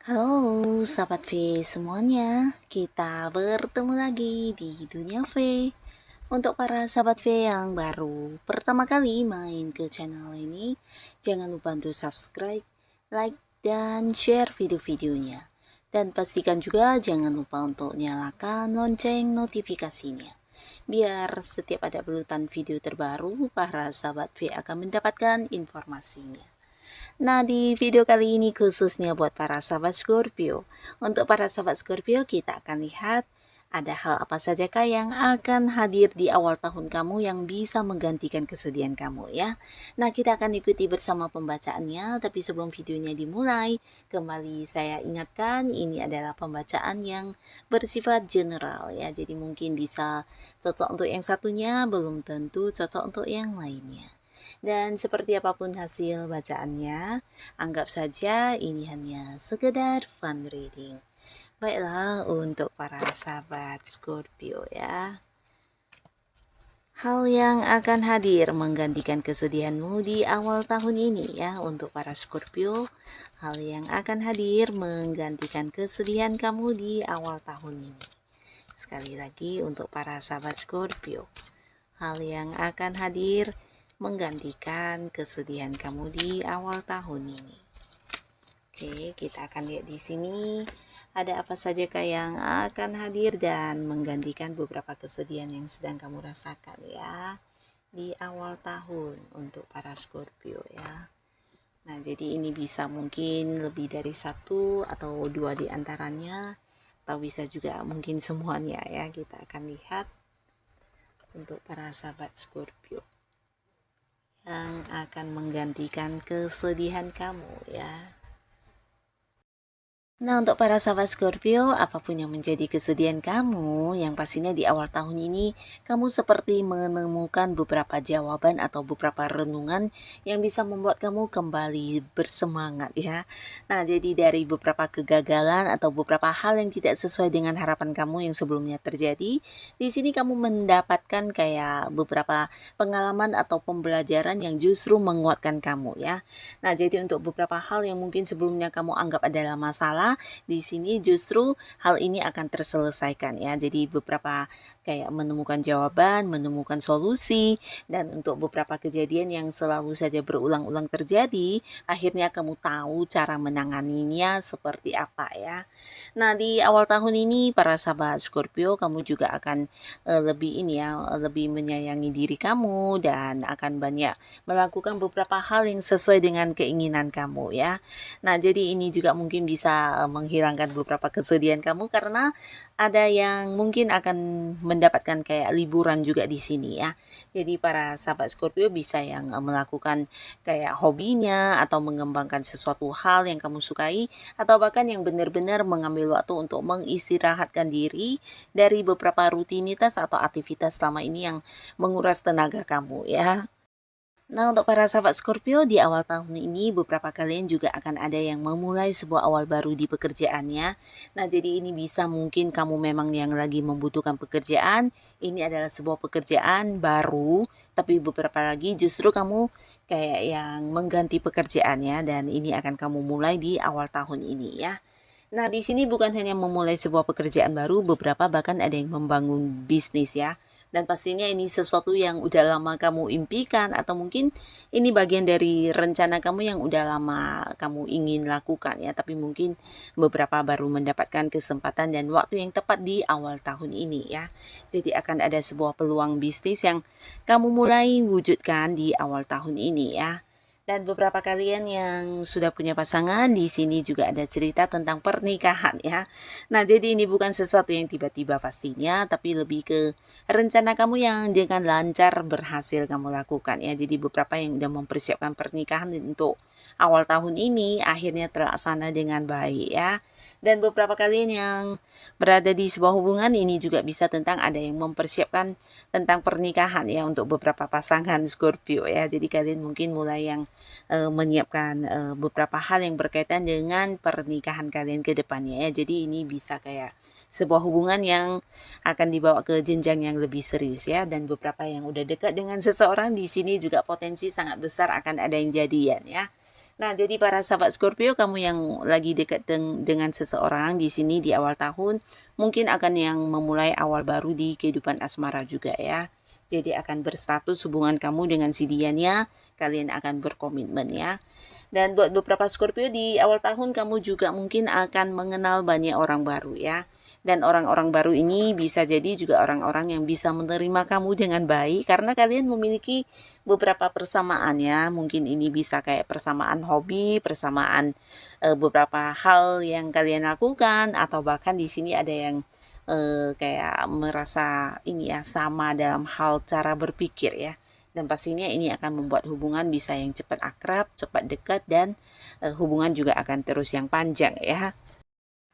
Halo sahabat V semuanya, kita bertemu lagi di Dunia V. Untuk para sahabat V yang baru pertama kali main ke channel ini, jangan lupa untuk subscribe, like, dan share video-videonya. Dan pastikan juga jangan lupa untuk nyalakan lonceng notifikasinya. Biar setiap ada uploadan video terbaru, para sahabat V akan mendapatkan informasinya. Nah, di video kali ini khususnya buat para sahabat Scorpio. Untuk para sahabat Scorpio, kita akan lihat ada hal apa sajakah yang akan hadir di awal tahun kamu yang bisa menggantikan kesedihan kamu ya. Nah, kita akan ikuti bersama pembacaannya, tapi sebelum videonya dimulai, kembali saya ingatkan ini adalah pembacaan yang bersifat general ya. Jadi mungkin bisa cocok untuk yang satunya, belum tentu cocok untuk yang lainnya. Dan seperti apapun hasil bacaannya, anggap saja ini hanya sekedar fun reading. Baiklah untuk para sahabat Scorpio ya. Hal yang akan hadir menggantikan kesedihanmu di awal tahun ini ya untuk para Scorpio. Hal yang akan hadir menggantikan kesedihan kamu di awal tahun ini. Sekali lagi untuk para sahabat Scorpio. Hal yang akan hadir menggantikan kesedihan kamu di awal tahun ini. Oke, kita akan lihat di sini ada apa saja yang akan hadir dan menggantikan beberapa kesedihan yang sedang kamu rasakan ya di awal tahun untuk para Scorpio ya. Nah, jadi ini bisa mungkin lebih dari satu atau dua di antaranya, atau bisa juga mungkin semuanya ya. Kita akan lihat untuk para sahabat Scorpio yang akan menggantikan kesedihan kamu ya. Nah, untuk para sahabat Scorpio, apapun yang menjadi kesedihan kamu, yang pastinya di awal tahun ini, kamu seperti menemukan beberapa jawaban atau beberapa renungan yang bisa membuat kamu kembali bersemangat ya. Nah, jadi dari beberapa kegagalan atau beberapa hal yang tidak sesuai dengan harapan kamu yang sebelumnya terjadi, di sini kamu mendapatkan kayak beberapa pengalaman atau pembelajaran yang justru menguatkan kamu ya. Nah, jadi untuk beberapa hal yang mungkin sebelumnya kamu anggap adalah masalah, di sini justru hal ini akan terselesaikan ya. Jadi beberapa kayak menemukan jawaban, menemukan solusi, dan untuk beberapa kejadian yang selalu saja berulang-ulang terjadi, akhirnya kamu tahu cara menanganinya seperti apa ya. Nah, di awal tahun ini para sahabat Scorpio, kamu juga akan lebih ini ya, lebih menyayangi diri kamu dan akan banyak melakukan beberapa hal yang sesuai dengan keinginan kamu ya. Nah, jadi ini juga mungkin bisa menghilangkan beberapa kesedihan kamu karena ada yang mungkin akan mendapatkan kayak liburan juga di sini ya. Jadi para sahabat Scorpio bisa yang melakukan kayak hobinya atau mengembangkan sesuatu hal yang kamu sukai, atau bahkan yang benar-benar mengambil waktu untuk mengistirahatkan diri dari beberapa rutinitas atau aktivitas selama ini yang menguras tenaga kamu ya. Nah, untuk para sahabat Scorpio, di awal tahun ini beberapa kalian juga akan ada yang memulai sebuah awal baru di pekerjaannya. Nah, jadi ini bisa mungkin kamu memang yang lagi membutuhkan pekerjaan, ini adalah sebuah pekerjaan baru, tapi beberapa lagi justru kamu kayak yang mengganti pekerjaannya dan ini akan kamu mulai di awal tahun ini ya. Nah, di sini bukan hanya memulai sebuah pekerjaan baru, beberapa bahkan ada yang membangun bisnis ya. Dan pastinya ini sesuatu yang udah lama kamu impikan atau mungkin ini bagian dari rencana kamu yang udah lama kamu ingin lakukan ya. Tapi mungkin beberapa baru mendapatkan kesempatan dan waktu yang tepat di awal tahun ini ya. Jadi akan ada sebuah peluang bisnis yang kamu mulai wujudkan di awal tahun ini ya. Dan beberapa kalian yang sudah punya pasangan, di sini juga ada cerita tentang pernikahan ya. Nah, jadi ini bukan sesuatu yang tiba-tiba pastinya, tapi lebih ke rencana kamu yang dengan lancar berhasil kamu lakukan ya. Jadi beberapa yang udah mempersiapkan pernikahan untuk awal tahun ini akhirnya terlaksana dengan baik ya. Dan beberapa kalian yang berada di sebuah hubungan ini juga bisa tentang ada yang mempersiapkan tentang pernikahan ya untuk beberapa pasangan Scorpio ya. Jadi kalian mungkin mulai yang menyiapkan beberapa hal yang berkaitan dengan pernikahan kalian ke depannya ya. Jadi ini bisa kayak sebuah hubungan yang akan dibawa ke jenjang yang lebih serius ya, dan beberapa yang udah dekat dengan seseorang di sini juga potensi sangat besar akan ada yang jadian ya. Nah, jadi para sahabat Scorpio, kamu yang lagi dekat dengan seseorang di sini di awal tahun, mungkin akan yang memulai awal baru di kehidupan asmara juga ya. Jadi akan berstatus hubungan kamu dengan si dianya, kalian akan berkomitmen ya. Dan buat beberapa Scorpio di awal tahun kamu juga mungkin akan mengenal banyak orang baru ya. Dan orang-orang baru ini bisa jadi juga orang-orang yang bisa menerima kamu dengan baik karena kalian memiliki beberapa persamaan ya. Mungkin ini bisa kayak persamaan hobi, persamaan beberapa hal yang kalian lakukan, atau bahkan di sini ada yang kayak merasa ini ya sama dalam hal cara berpikir ya. Dan pastinya ini akan membuat hubungan bisa yang cepat akrab, cepat dekat, dan hubungan juga akan terus yang panjang ya.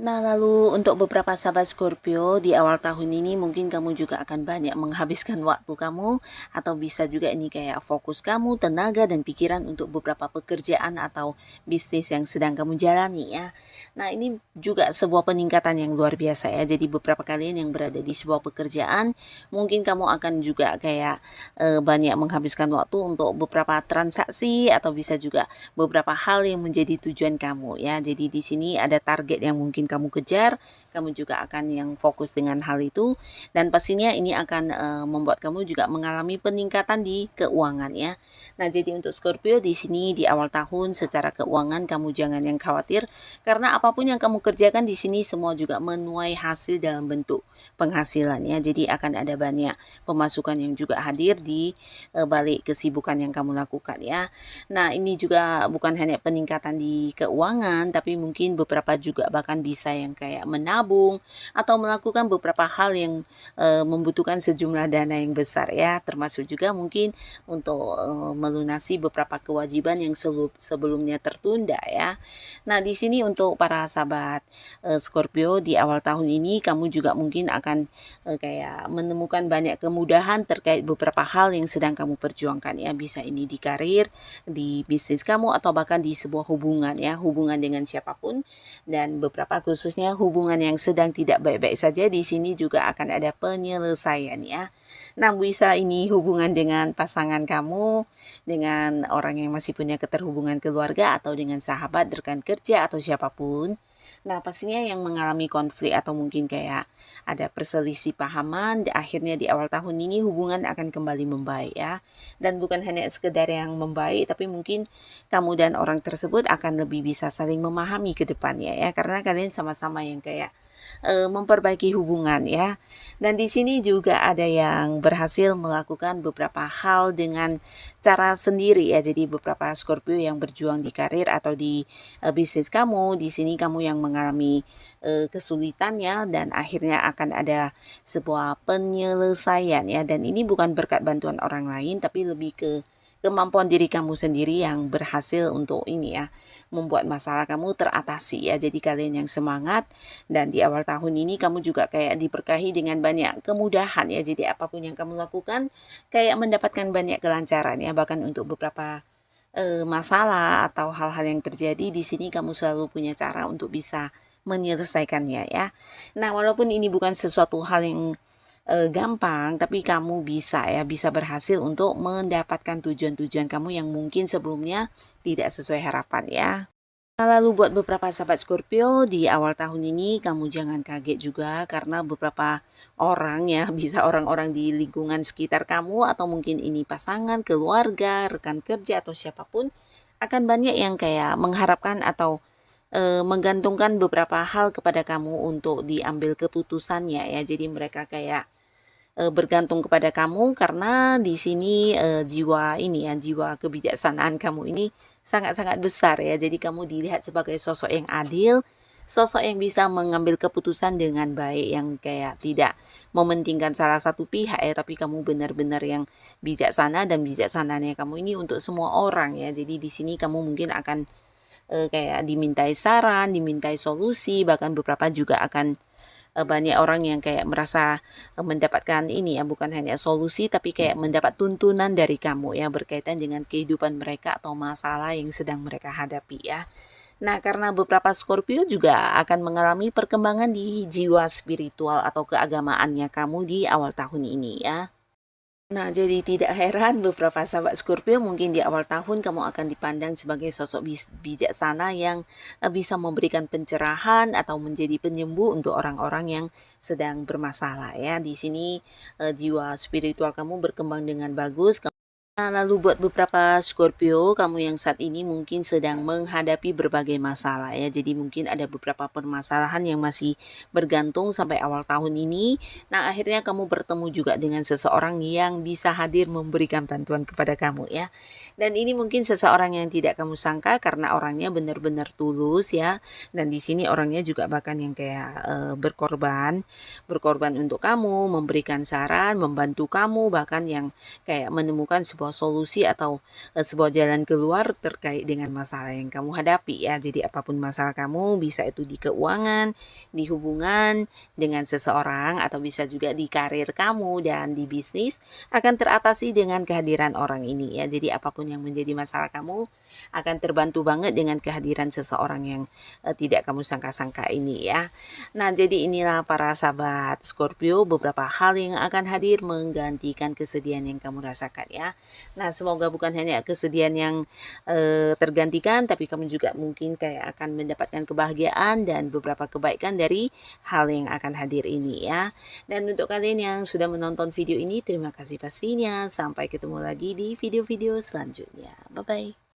Nah, lalu untuk beberapa sahabat Scorpio di awal tahun ini mungkin kamu juga akan banyak menghabiskan waktu kamu, atau bisa juga ini kayak fokus kamu, tenaga dan pikiran untuk beberapa pekerjaan atau bisnis yang sedang kamu jalani ya. Nah, ini juga sebuah peningkatan yang luar biasa ya. Jadi beberapa kalian yang berada di sebuah pekerjaan, mungkin kamu akan juga kayak banyak menghabiskan waktu untuk beberapa transaksi, atau bisa juga beberapa hal yang menjadi tujuan kamu ya. Jadi di sini ada target yang mungkin kamu kejar, kamu juga akan yang fokus dengan hal itu, dan pastinya ini akan membuat kamu juga mengalami peningkatan di keuangan ya. Nah, jadi untuk Scorpio di sini di awal tahun secara keuangan kamu jangan yang khawatir, karena apapun yang kamu kerjakan di sini semua juga menuai hasil dalam bentuk penghasilan ya. Jadi akan ada banyak pemasukan yang juga hadir di balik kesibukan yang kamu lakukan ya. Nah, ini juga bukan hanya peningkatan di keuangan, tapi mungkin beberapa juga bahkan bisa yang kayak menabung atau melakukan beberapa hal yang membutuhkan sejumlah dana yang besar ya, termasuk juga mungkin untuk melunasi beberapa kewajiban yang sebelumnya tertunda ya. Nah, di sini untuk para sahabat Scorpio di awal tahun ini kamu juga mungkin akan kayak menemukan banyak kemudahan terkait beberapa hal yang sedang kamu perjuangkan ya, bisa ini di karir, di bisnis kamu, atau bahkan di sebuah hubungan ya, hubungan dengan siapapun, dan beberapa khususnya hubungan yang sedang tidak baik-baik saja di sini juga akan ada penyelesaian ya. Nah, bisa ini hubungan dengan pasangan kamu, dengan orang yang masih punya keterhubungan keluarga, atau dengan sahabat, rekan kerja, atau siapapun. Nah, pastinya yang mengalami konflik atau mungkin kayak ada perselisih pahaman, akhirnya di awal tahun ini hubungan akan kembali membaik ya. Dan bukan hanya sekedar yang membaik, tapi mungkin kamu dan orang tersebut akan lebih bisa saling memahami ke depannya ya, karena kalian sama-sama yang kayak memperbaiki hubungan ya. Dan di sini juga ada yang berhasil melakukan beberapa hal dengan cara sendiri ya. Jadi beberapa Scorpio yang berjuang di karir atau di bisnis kamu, di sini kamu yang mengalami kesulitannya, dan akhirnya akan ada sebuah penyelesaian ya. Dan ini bukan berkat bantuan orang lain, tapi lebih ke kemampuan diri kamu sendiri yang berhasil untuk ini ya, membuat masalah kamu teratasi ya. Jadi kalian yang semangat, dan di awal tahun ini kamu juga kayak diberkahi dengan banyak kemudahan ya. Jadi apapun yang kamu lakukan kayak mendapatkan banyak kelancaran ya. Bahkan untuk beberapa masalah atau hal-hal yang terjadi di sini kamu selalu punya cara untuk bisa menyelesaikannya ya. Nah, walaupun ini bukan sesuatu hal yang gampang, tapi kamu bisa ya, bisa berhasil untuk mendapatkan tujuan-tujuan kamu yang mungkin sebelumnya tidak sesuai harapan ya. Lalu buat beberapa sahabat Scorpio di awal tahun ini kamu jangan kaget juga, karena beberapa orang ya, bisa orang-orang di lingkungan sekitar kamu, atau mungkin ini pasangan, keluarga, rekan kerja, atau siapapun, akan banyak yang kayak mengharapkan atau menggantungkan beberapa hal kepada kamu untuk diambil keputusannya ya. Jadi mereka kayak bergantung kepada kamu karena di sini, jiwa ini ya, jiwa kebijaksanaan kamu ini sangat-sangat besar ya. Jadi kamu dilihat sebagai sosok yang adil, sosok yang bisa mengambil keputusan dengan baik, yang kayak tidak mementingkan salah satu pihak ya, tapi kamu benar-benar yang bijaksana dan bijaksananya kamu ini untuk semua orang ya. Jadi di sini kamu mungkin akan, kayak dimintai saran, dimintai solusi, bahkan beberapa juga akan banyak orang yang kayak merasa, mendapatkan ini ya, bukan hanya solusi tapi kayak mendapat tuntunan dari kamu ya, berkaitan dengan kehidupan mereka atau masalah yang sedang mereka hadapi ya. Nah, karena beberapa Scorpio juga akan mengalami perkembangan di jiwa spiritual atau keagamaannya kamu di awal tahun ini ya. Nah, jadi tidak heran beberapa sahabat Scorpio mungkin di awal tahun kamu akan dipandang sebagai sosok bijaksana yang bisa memberikan pencerahan atau menjadi penyembuh untuk orang-orang yang sedang bermasalah ya. Di sini jiwa spiritual kamu berkembang dengan bagus. Nah, lalu buat beberapa Scorpio, kamu yang saat ini mungkin sedang menghadapi berbagai masalah ya. Jadi mungkin ada beberapa permasalahan yang masih bergantung sampai awal tahun ini. Nah, akhirnya kamu bertemu juga dengan seseorang yang bisa hadir memberikan bantuan kepada kamu ya. Dan ini mungkin seseorang yang tidak kamu sangka karena orangnya benar-benar tulus ya. Dan di sini orangnya juga bahkan yang kayak berkorban untuk kamu, memberikan saran, membantu kamu, bahkan yang kayak menemukan sebuah solusi atau sebuah jalan keluar terkait dengan masalah yang kamu hadapi ya. Jadi apapun masalah kamu, bisa itu di keuangan, di hubungan dengan seseorang, atau bisa juga di karir kamu dan di bisnis, akan teratasi dengan kehadiran orang ini ya. Jadi apapun yang menjadi masalah kamu akan terbantu banget dengan kehadiran seseorang yang tidak kamu sangka-sangka ini ya. Nah, jadi inilah para sahabat Scorpio beberapa hal yang akan hadir menggantikan kesedihan yang kamu rasakan ya. Nah, semoga bukan hanya kesedihan yang tergantikan, tapi kamu juga mungkin kayak akan mendapatkan kebahagiaan dan beberapa kebaikan dari hal yang akan hadir ini ya. Dan untuk kalian yang sudah menonton video ini, terima kasih pastinya. Sampai ketemu lagi di video-video selanjutnya. Bye-bye.